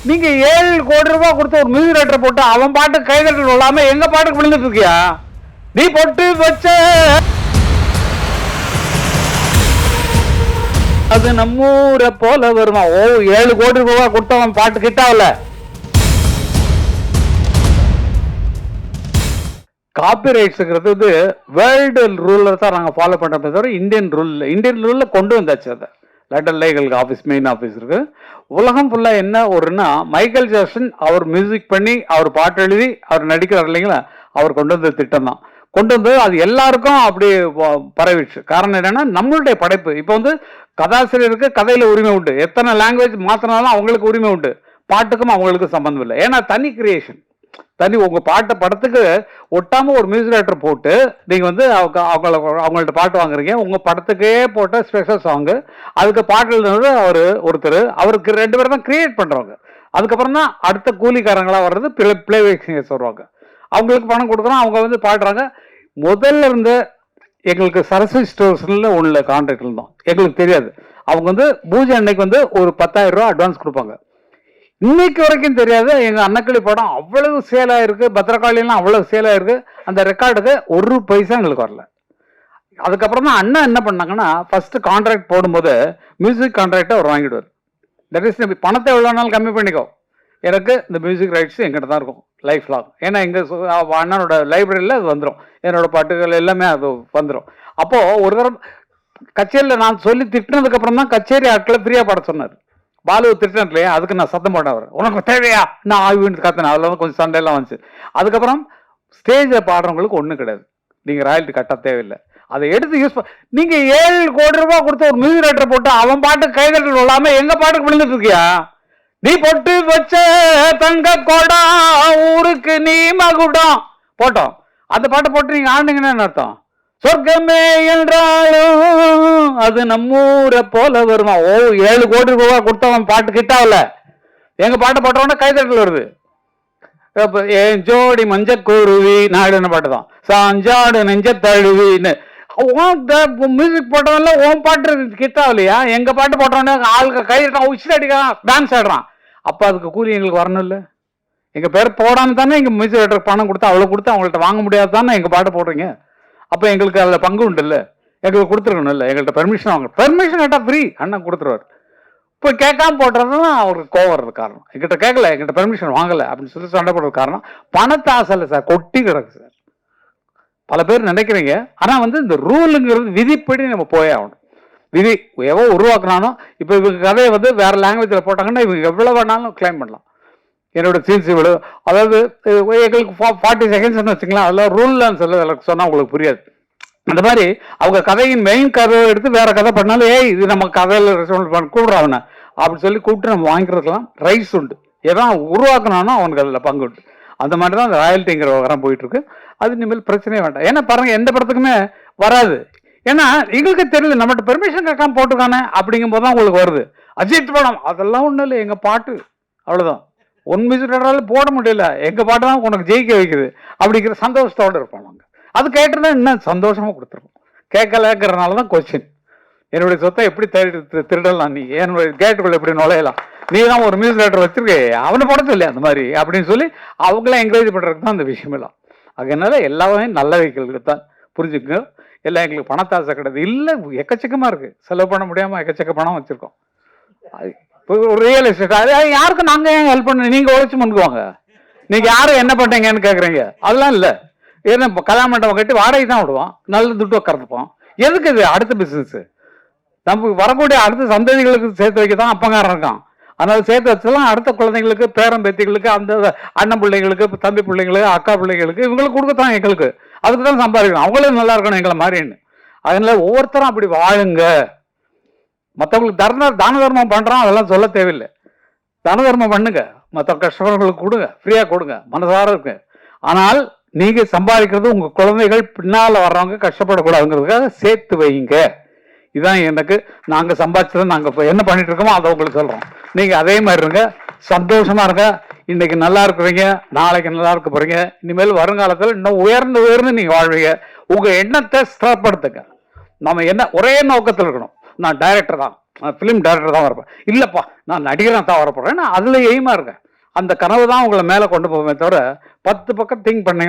நீங்க 7 கோடி ரூபாய் கொடுத்து ஒரு மியூசிக் டைரக்டர் போட்டு அவன் பாட்டுக்கு கைதட்டல் விழாம எங்க பாட்டுக்கு விழுந்துட்டு இருக்கியா? நீ போட்டு வச்ச அது நம்மூரை போல வருமா? ஓ 7 கோடி ரூபாய் கொடுத்தவன் பாட்டு கிட்டாவல. காப்பிரைட்ஸ்ங்கிறது வந்து வேர்ல்டு ரூல்ல தான் நாங்கள் ஃபாலோ பண்ணுறோமே தவிர இந்தியன் ரூல்ல கொண்டு வந்தாச்சு. அதை லண்டன்ல எங்களுக்கு ஆஃபீஸ் மெயின் ஆஃபீஸ் இருக்கு. உலகம் ஃபுல்லாக என்ன ஒருன்னா மைக்கேல் ஜாக்சன் அவர் மியூசிக் பண்ணி அவர் பாட்டு எழுதி அவர் நடிக்கிறார் இல்லைங்களா, அவர் கொண்டு வந்த திட்டம் தான் கொண்டு வந்து அது எல்லாருக்கும் அப்படி பரவிடுச்சு. காரணம் என்னன்னா நம்மளுடைய படைப்பு. இப்போ வந்து கதாசிரியருக்கு கதையில உரிமை உண்டு, எத்தனை லாங்குவேஜ் மாத்தினாலும் அவங்களுக்கு உரிமை உண்டு, பாட்டுக்கும் அவங்களுக்கு சம்பந்தம் இல்லை. ஏன்னா தனி கிரியேஷன், தனி உங்க பாட்டை படத்துக்கு ஒட்டாம ஒரு மியூசிக் டைரக்டர் போட்டு நீங்க வந்து அவங்கள்ட்ட பாட்டு வாங்குறீங்க. உங்க படத்துக்கே போட்ட ஸ்பெஷல் சாங்கு, அதுக்கு பாட்டு எழுதுனது ஒருத்தர், அவருக்கு 2 பேர் தான் கிரியேட் பண்றவங்க. அதுக்கப்புறம் தான் அடுத்த கூலிக்காரங்களா வர்றது பிளேபேக் சிங்கர்ஸ் வருவாங்க. அவங்களுக்கு பணம் கொடுக்குறோம், அவங்க வந்து பாடுறாங்க. முதல்ல இருந்த எங்களுக்கு சரஸ்வதி ஸ்டோர்ஸ்ல உள்ள கான்ட்ராக்ட் இருந்தோம், எங்களுக்கு தெரியாது. அவங்க வந்து பூஜை அன்னைக்கு வந்து ஒரு 10,000 ரூபா அட்வான்ஸ் கொடுப்பாங்க. இன்னைக்கு வரைக்கும் தெரியாது. எங்க அன்னக்கிளி படம் அவ்வளவு சேல் ஆயிருக்கு, பத்திரகாளியெல்லாம் அவ்வளவு சேல் ஆயிருக்கு. அந்த ரெக்கார்டுக்கு 1 பைசா எங்களுக்கு வரல. அதுக்கப்புறம் தான் அண்ணா என்ன பண்ணாங்கன்னா, ஃபர்ஸ்ட் கான்ட்ராக்ட் போடும்போது மியூசிக் கான்ட்ராக்டை அவர் வாங்கிடுவார். தட் இஸ் பணத்தை எவ்வளோ நாள் கம்மி பண்ணிக்கோ, எனக்கு இந்த மியூசிக் ரைட்ஸ் எங்கிட்ட தான் இருக்கும் லைஃப் லாங். ஏன்னா எங்கள் அண்ணனோட லைப்ரரியில் அது வந்துடும், என்னோட பாட்டுகள் எல்லாமே அது வந்துடும். அப்போது ஒரு தடவை கச்சேரியில் நான் சொல்லி திட்டினதுக்கப்புறம் தான் கச்சேரி ஆட்களை ஃப்ரீயாக பாட சொன்னார். பாலுவை திட்டினேன் இல்லையா, அதுக்கு நான் சத்தம் போட்டேன். அவர் உனக்கு தேவையா நான் ஆய்வுன்னு கத்தினேன். அதில் வந்து கொஞ்சம் சண்டையெல்லாம் வந்துச்சு. அதுக்கப்புறம் ஸ்டேஜில் பாடுறவங்களுக்கு ஒன்றும் கிடையாது, நீங்கள் ராயல்ட்டி கட்ட தேவையில்லை. அதை எடுத்து யூஸ் நீங்கள் 7 கோடி ரூபாய் கொடுத்து ஒரு மியூசிக் டைரக்டர் போட்டு அவன் பாட்டுக்கு கைதட்டல் விழாமல் எங்கள் பாட்டுக்கு விழுந்துட்டு இருக்கியா? நீ பொட்டு வச்ச தங்க கோடம் ஊருக்கு நீ மகுடம் போட்டோம். அந்த பாட்டை போட்டு நீங்க ஆடுனீங்கன்னு அர்த்தம். சொர்க்கமே என்றாலும் அது நம்மூரை போல வருமா? ஓ 7 கோடி ரூபாய் கொடுத்தவன் பாட்டு கிட்டாவல, எங்க பாட்டை போட்டவன கைதட்டல் வருது. ஏன் ஜோடி மஞ்ச குருவி நாடுன பாட்டு தான், சாஞ்சாடு நெஞ்ச தழுவின்னு. மியூசிக் போட்டவன்ல உன் பாட்டு கிட்டாவலையா? எங்க பாட்டு போட்டவன ஆளுக்கு கைதட்டான், உச்சிட்டு அடிக்கிறான், டான்ஸ் ஆடுறான். அப்போ அதுக்கு கூலி எங்களுக்கு வரணும் இல்லை? எங்கள் பேர் போடாமல் தானே எங்கள் மியூசிக் டைரக்டர் பணம் கொடுத்து அவ்வளோ கொடுத்து அவங்கள்ட்ட வாங்க முடியாது தானே எங்கள் பாட்டு போடுறீங்க. அப்போ எங்களுக்கு அதில் பங்கு உண்டு இல்லை? எங்களுக்கு கொடுத்துருக்கணும் இல்லை? எங்கள்கிட்ட பெர்மிஷன் வாங்க, பெர்மிஷன் கேட்டால் ஃப்ரீ அண்ணன் கொடுத்துருவார். இப்போ கேட்காம போடுறது தான் அவருக்கு கோவம் வர்றது காரணம். எங்கிட்ட கேட்கல, எங்கிட்ட பெர்மிஷன் வாங்கலை அப்படின்னு சொல்லி சண்டை போடுறது காரணம் பணத்தை ஆசை இல்லை சார், கொட்டி கிடக்கு சார். பல பேர் நினைக்கிறீங்க. ஆனால் வந்து இந்த ரூலுங்கிறது விதிப்படி நம்ம போயே ஆகணும். விதி எவ்வளோ உருவாக்குனானோ, இப்போ இவங்க கதையை வந்து வேற லாங்குவேஜில் போட்டாங்கன்னா இவங்க எவ்வளோ வேணாலும் கிளைம் பண்ணலாம். என்னோட சீன்ஸ் இவ்வளோ, அதாவது எங்களுக்கு 40 செகண்ட்ஸ்ன்னு வச்சுக்கலாம், அதெல்லாம் ரூல்லாம் சொல்ல சொன்னால் உங்களுக்கு புரியாது. அந்த மாதிரி அவங்க கதையின் மெயின் கதையை எடுத்து வேற கதை பண்ணாலும், ஏய் இது நம்ம கதையில் ரெஸ்பான்ஸ் பண்ண கூப்பிட்றாவன அப்படின்னு சொல்லி கூப்பிட்டு நம்ம வாங்கிக்கிறதுலாம் ரைட்ஸ் உண்டு. எதான் உருவாக்குனானோ அவனுக்கு அதில் பங்கு உண்டு. அந்த மாதிரி தான் அந்த ராயல்ட்டிங்கிற விவரம் போயிட்டு இருக்கு. அது இனிமேல் பிரச்சனையே வேண்டாம். ஏன்னா பாருங்க, எந்த படத்துக்குமே வராது. ஏன்னா எங்களுக்கு தெரியல, நம்மகிட்ட பெர்மிஷன் கேட்காம போட்டுக்கானே அப்படிங்கும் போது தான் உங்களுக்கு வருது. அஜித் படம் அதெல்லாம் ஒன்றும் இல்லை, எங்கள் பாட்டு அவ்வளோதான். ஒன் மியூசிக் போட முடியல, எங்கள் பாட்டு தான் உனக்கு ஜெயிக்க வைக்குது அப்படிங்கிற சந்தோஷத்தோடு இருப்போம் நாங்கள். அது கேட்டுருந்தா இன்னும் சந்தோஷமாக கொடுத்துருக்கோம். கேட்கலங்கிறனால தான் கொஸ்டின். என்னுடைய சொத்தை எப்படி திருடலாம், நீ என்னுடைய கேட்டுக்குள்ள எப்படி நுழையலாம், நீ தான் ஒரு மியூசிக் டைரக்டர் வச்சிருக்கே அவனை படத்து இல்லையா அந்த மாதிரி அப்படின்னு சொல்லி அவங்களாம் என்கரேஜ் பண்ணுறதுக்கு தான் அந்த விஷயம் எல்லாம். அதனால எல்லாமே நல்ல வைக்கிறது தான், புரிஞ்சுக்கங்க. எல்லாம் எங்களுக்கு பணத்தாசை கிடையாது இல்லை, எக்கச்சக்கமாக இருக்குது, செலவு பண்ண முடியாமல் எக்கச்சக்க பணம் வச்சுருக்கோம். இப்போ ஒரு ரியல் எஸ்டேட் அது யாருக்கும் நாங்கள் ஏன் ஹெல்ப் பண்ண, நீங்கள் உழைச்சி முன்னுக்குவாங்க. நீங்கள் யாரும் என்ன பண்ணுறீங்கன்னு கேட்குறீங்க, அதெல்லாம் இல்லை. ஏன்னா இப்போ கல்யாண மண்டபம் கட்டி வாடகை தான் விடுவோம், நல்ல துட்டு கறந்துப்போம். எதுக்கு இது அடுத்த பிஸ்னஸ்ஸு? நமக்கு வரக்கூடிய அடுத்த சந்ததிகளுக்கு சேர்த்து வைக்க தான் அப்பங்காரம் இருக்கான். அதனால சேர்த்து வச்செல்லாம் அடுத்த குழந்தைங்களுக்கு, பேரன் பேத்திகளுக்கு, அந்த அண்ணன் பிள்ளைங்களுக்கு, தம்பி பிள்ளைங்களுக்கு, அக்கா பிள்ளைங்களுக்கு, இவங்களுக்கு கொடுக்கத்தான் எங்களுக்கு. அதுக்கு தான் சம்பாதிக்கணும், அவங்களும் நல்லா இருக்கணும் எங்களை மாதிரின்னு. அதனால ஒவ்வொருத்தரும் அப்படி வாழுங்க. மற்றவங்களுக்கு தான தர்மம் பண்ணுறோம் அதெல்லாம் சொல்ல தேவையில்லை. தான தர்மம் பண்ணுங்க, மற்ற கஷ்டப்படுறவங்களுக்கு கொடுங்க, ஃப்ரீயாக கொடுங்க, மனசார இருக்கு. ஆனால் நீங்கள் சம்பாதிக்கிறது உங்கள் குழந்தைகள் பின்னால் வர்றவங்க கஷ்டப்படக்கூடாதுங்கிறதுக்காக சேர்த்து வைங்க. இதுதான் எனக்கு நாங்கள் சம்பாதிச்சதை நாங்கள் இப்போ என்ன பண்ணிட்டு இருக்கோமோ அதை உங்களுக்கு சொல்கிறோம். நீங்கள் அதே மாதிரி இருங்க, சந்தோஷமாக இருங்க. இன்னைக்கு நல்லா இருக்கிறீங்க, நாளைக்கு நல்லா இருக்க போறீங்க. இனிமேல் வருங்காலத்தில் இன்னும் உயர்ந்து உயர்ந்து நீங்கள் வாழ்வீங்க. உங்கள் எண்ணத்தை ஸ்திரப்படுத்துங்க. நம்ம என்ன ஒரே நோக்கத்தில் இருக்கணும், நான் டைரக்டர் தான், ஃபிலிம் டைரக்டர் தான் வரப்போறேன், இல்லைப்பா நான் நடிகராக தான் வரப்போகிறேன், நான் அதில் எய்மாக இருக்கேன். அந்த கனவு தான் உங்களை மேலே கொண்டு போவேன் தவிர 10 பக்கம் திங்க் பண்ணீங்க